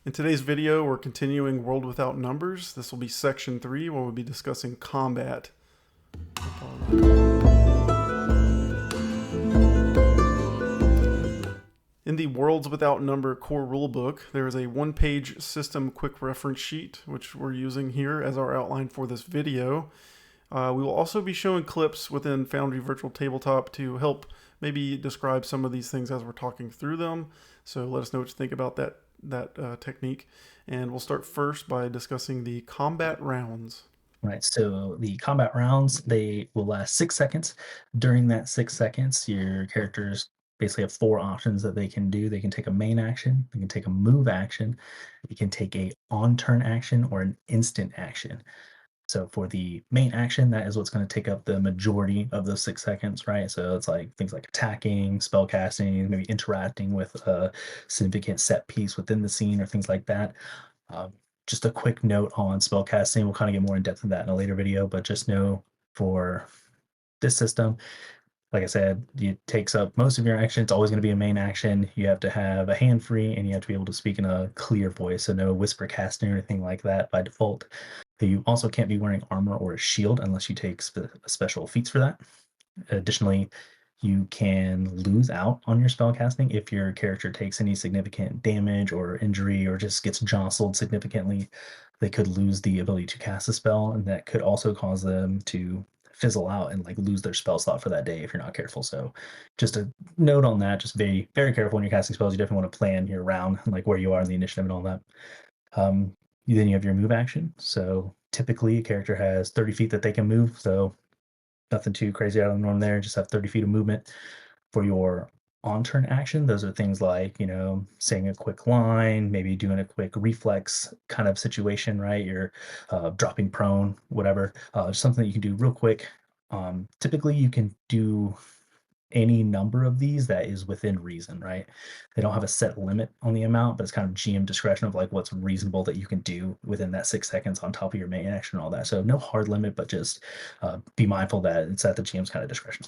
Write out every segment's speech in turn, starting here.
In today's video, we're continuing World Without Numbers. This will be section 3, where we'll be discussing combat. In the Worlds Without Number core rulebook, there is a one-page system quick reference sheet, which we're using here as our outline for this video. We will also be showing clips within Foundry Virtual Tabletop to help maybe describe some of these things as we're talking through them. So let us know what you think about that technique. And we'll start first by discussing the combat rounds. Right, so the combat rounds, they will last 6 seconds. During that 6 seconds, your characters basically have 4 options that they can do. They can take a main action, they can take a move action, they can take a on-turn action, or an instant action. So for the main action, that is what's going to take up the majority of those 6 seconds, right? So it's like things like attacking, spellcasting, maybe interacting with a significant set piece within the scene or things like that. Um, just a quick note on spellcasting. We'll kind of get more in depth in that in a later video, but just know for this system, like I said, it takes up most of your action. It's always going to be a main action. You have to have a hand free and you have to be able to speak in a clear voice. So no whisper casting or anything like that by default. You also can't be wearing armor or a shield unless you take special feats for that. Additionally, you can lose out on your spell casting if your character takes any significant damage or injury or just gets jostled significantly. They could lose the ability to cast a spell, and that could also cause them to fizzle out and like lose their spell slot for that day if you're not careful. So just a note on that, just be very careful when you're casting spells. You definitely want to plan your round, like where you are in the initiative and all that. Then you have your move action. So typically a character has 30 feet that they can move. So nothing too crazy out of the norm there. Just have 30 feet of movement. For your on-turn action, those are things like, saying a quick line, maybe doing a quick reflex kind of situation, right? You're dropping prone, whatever. Something that you can do real quick. Typically, you can do any number of these that is within reason, right? They don't have a set limit on the amount, but it's kind of GM discretion of like what's reasonable that you can do within that 6 seconds on top of your main action and all that. So no hard limit, but just be mindful that it's at the GM's kind of discretion.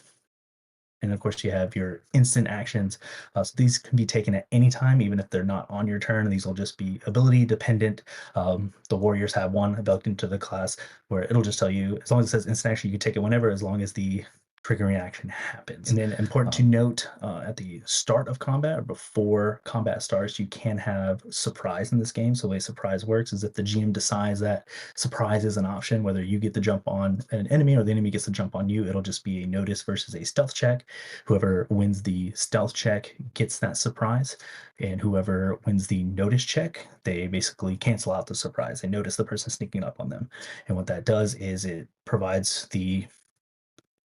And of course, you have your instant actions. So these can be taken at any time, even if they're not on your turn. These will just be ability dependent. The warriors have one built into the class where it'll just tell you, as long as it says instant action, you can take it whenever, as long as the triggering action happens. And then important to note, at the start of combat or before combat starts, you can have surprise in this game. So the way surprise works is if the GM decides that surprise is an option, whether you get the jump on an enemy or the enemy gets the jump on you, it'll just be a notice versus a stealth check. Whoever wins the stealth check gets that surprise, and whoever wins the notice check, they basically cancel out the surprise. They notice the person sneaking up on them. And what that does is it provides the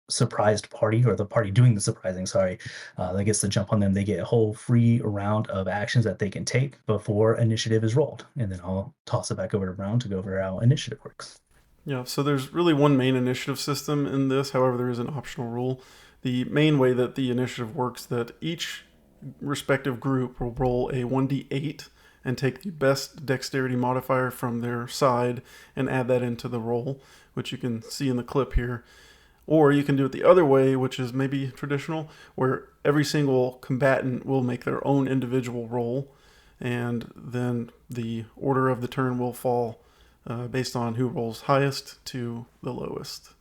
surprised party, or the party doing the surprising, that gets the jump on them. They get a whole free round of actions that they can take before initiative is rolled. And then I'll toss it back over to Brown to go over how initiative works. Yeah, so there's really one main initiative system in this. However, there is an optional rule. The main way that the initiative works, that each respective group will roll a 1d8 and take the best dexterity modifier from their side and add that into the roll, which you can see in the clip here. Or you can do it the other way, which is maybe traditional, where every single combatant will make their own individual roll, and then the order of the turn will fall based on who rolls highest to the lowest.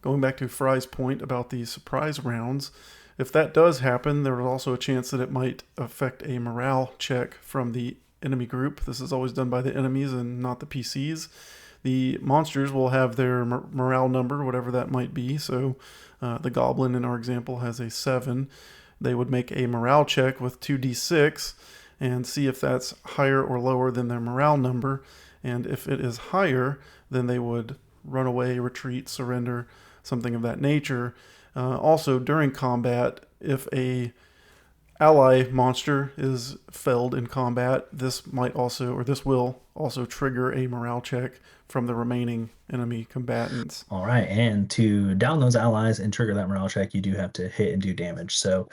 Going back to Fry's point about the surprise rounds, if that does happen, there is also a chance that it might affect a morale check from the enemy group. This is always done by the enemies and not the PCs. The monsters will have their morale number, whatever that might be. So the goblin in our example has a 7. They would make a morale check with 2d6 and see if that's higher or lower than their morale number. And if it is higher, then they would run away, retreat, surrender, something of that nature. Also, during combat, if a ally monster is felled in combat, this will also trigger a morale check from the remaining enemy combatants. All right, and to down those allies and trigger that morale check, you do have to hit and do damage. So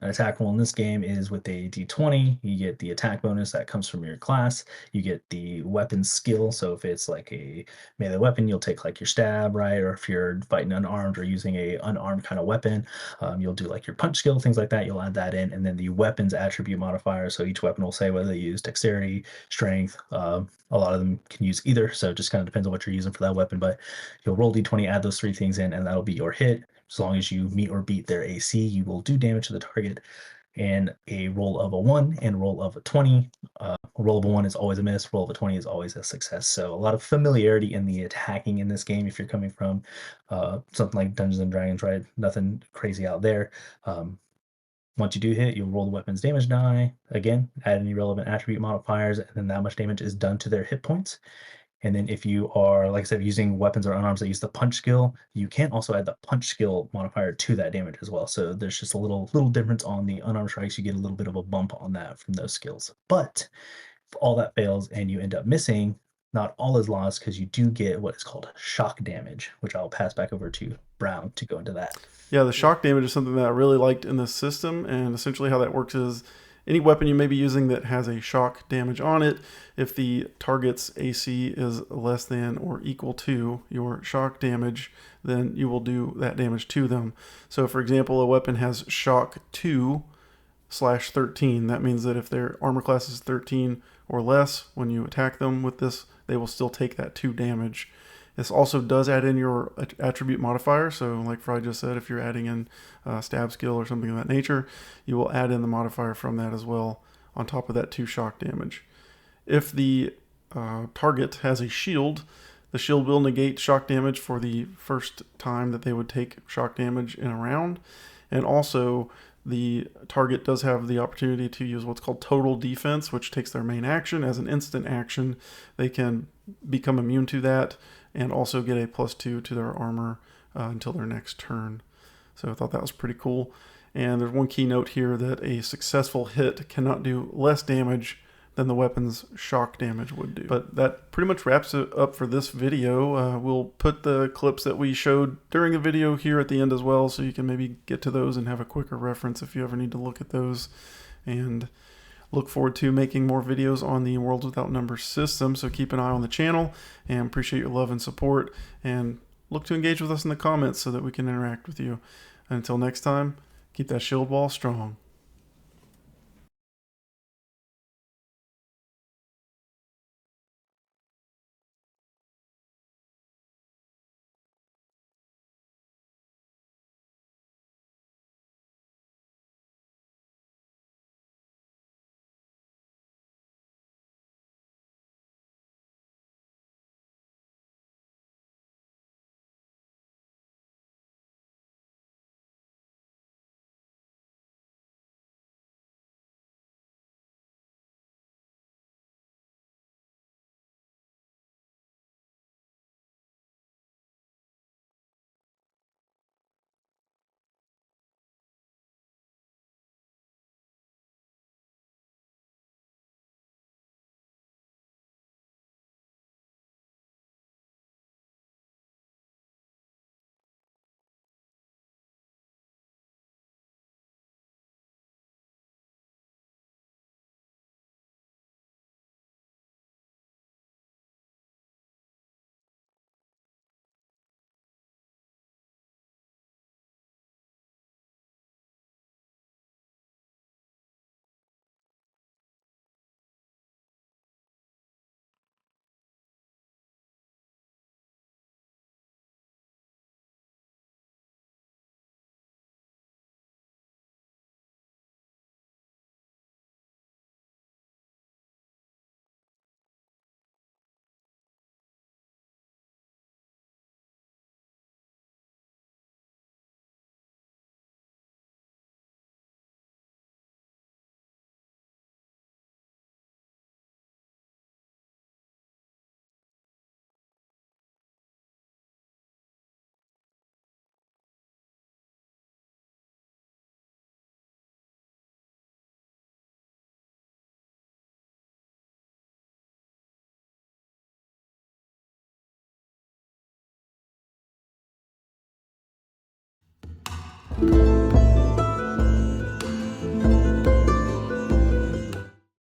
An attack roll in this game is with a d20. You get the attack bonus that comes from your class. You get the weapon skill. So if it's like a melee weapon, you'll take like your stab, right? Or if you're fighting unarmed or using a unarmed kind of weapon, you'll do like your punch skill, things like that. You'll add that in. And then the weapons attribute modifier. So each weapon will say whether they use dexterity, strength. A lot of them can use either. So it just kind of depends on what you're using for that weapon. But you'll roll d20, add those three things in, and that'll be your hit. As long as you meet or beat their AC, you will do damage to the target. And a roll of a 1 and roll of a 20. A roll of a 1 is always a miss. Roll of a 20 is always a success. So a lot of familiarity in the attacking in this game if you're coming from something like Dungeons and Dragons, right? Nothing crazy out there. Once you do hit, you'll roll the weapon's damage die. Again, add any relevant attribute modifiers, and then that much damage is done to their hit points. And then if you are, like I said, using weapons or unarms that use the punch skill, you can also add the punch skill modifier to that damage as well. So there's just a little difference on the unarmed strikes. You get a little bit of a bump on that from those skills. But if all that fails and you end up missing, not all is lost because you do get what is called shock damage, which I'll pass back over to Brown to go into that. Yeah, the shock damage is something that I really liked in this system, and essentially how that works is any weapon you may be using that has a shock damage on it, if the target's AC is less than or equal to your shock damage, then you will do that damage to them. So for example, a weapon has shock 2/13. That means that if their armor class is 13 or less, when you attack them with this, they will still take that 2 damage. This also does add in your attribute modifier. So like Fry just said, if you're adding in stab skill or something of that nature, you will add in the modifier from that as well on top of that 2 shock damage. If the target has a shield, the shield will negate shock damage for the first time that they would take shock damage in a round. And also, the target does have the opportunity to use what's called total defense, which takes their main action as an instant action. They can become immune to that and also get a +2 to their armor until their next turn. So I thought that was pretty cool. And there's one key note here that a successful hit cannot do less damage than the weapon's shock damage would do. But that pretty much wraps it up for this video. We'll put the clips that we showed during the video here at the end as well, so you can maybe get to those and have a quicker reference if you ever need to look at those. And look forward to making more videos on the Worlds Without Numbers system, so keep an eye on the channel, and appreciate your love and support, and look to engage with us in the comments so that we can interact with you. And until next time, keep that shield wall strong.